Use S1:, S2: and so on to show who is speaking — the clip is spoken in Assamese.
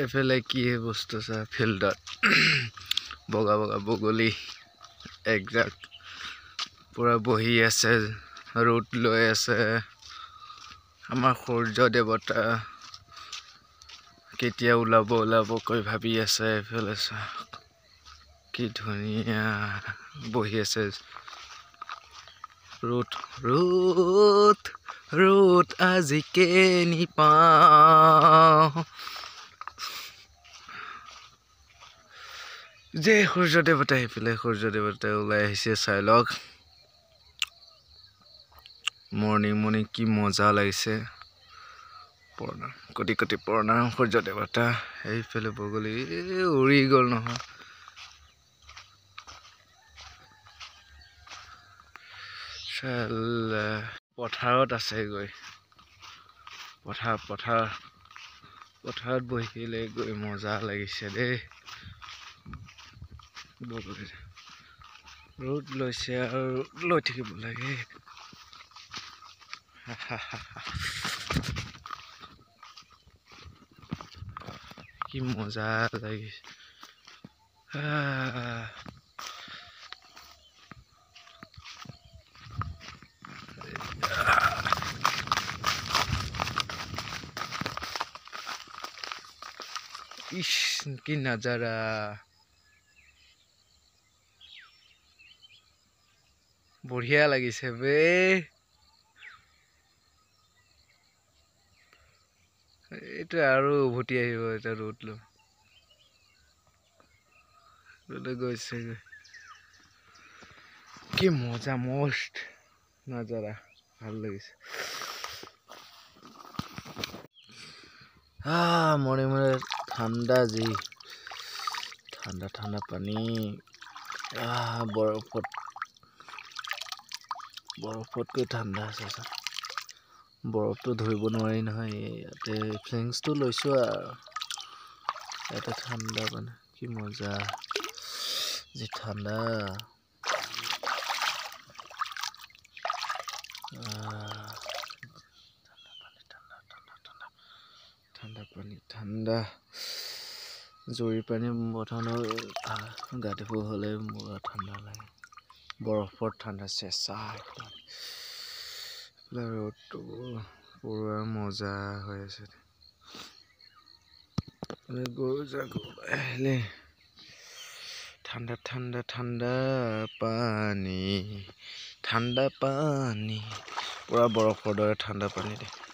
S1: এফালে কি বস্তু আছে ফিল্ডত বগা বগা বগলী একজাক পুৰা বহি আছে ৰ'দ লৈ আছে আমাৰ সূৰ্য দেৱতা কেতিয়া ওলাব কৈ ভাবি আছে এফালে কি ধুনীয়া বহি আছে ৰ'দ আজি কেনি পাওঁ যে সূৰ্য দেৱতা এইফালে সূৰ্য দেৱতা ওলাই আহিছে চাই লওক মৰ্নিং কি মজা লাগিছে কোটি কোটি প্ৰণাম সূৰ্য দেৱতা এইফালে বগলী উৰি গ'ল নহয় পথাৰত আছে গৈ পথাৰত বহিলে গৈ মজা লাগিছে দেই ৰ'দ লৈছে আৰু লৈ থাকিব লাগে কি মজা লাগিছে ইস কি নজাৰা বঢ়িয়া লাগিছে বে এইটো আৰু উভতি আহিব এটা ৰ'দ লৈ গৈছে কি মজা মস্ত নজাৰা ভাল লাগিছে মনে ঠাণ্ডা যি ঠাণ্ডা পানী বৰফতকৈ ঠাণ্ডা আছে বৰফটো ধৰিব নোৱাৰি নহয় ইয়াতে ফিলিংছটো লৈছোঁ আৰু এটা ঠাণ্ডা পানী কি মজা যি ঠাণ্ডা ঠাণ্ডা জুৰি পানী বটনৰ গা ধুব হ'লে মোৰ ঠাণ্ডা লাগে বৰফৰ ঠাণ্ডা চেঁচা ৰ'দটো পুৰা মজা হৈ আছে গৰু আহিলে ঠাণ্ডা পানী পুৰা বৰফৰ দৰে ঠাণ্ডা পানী দে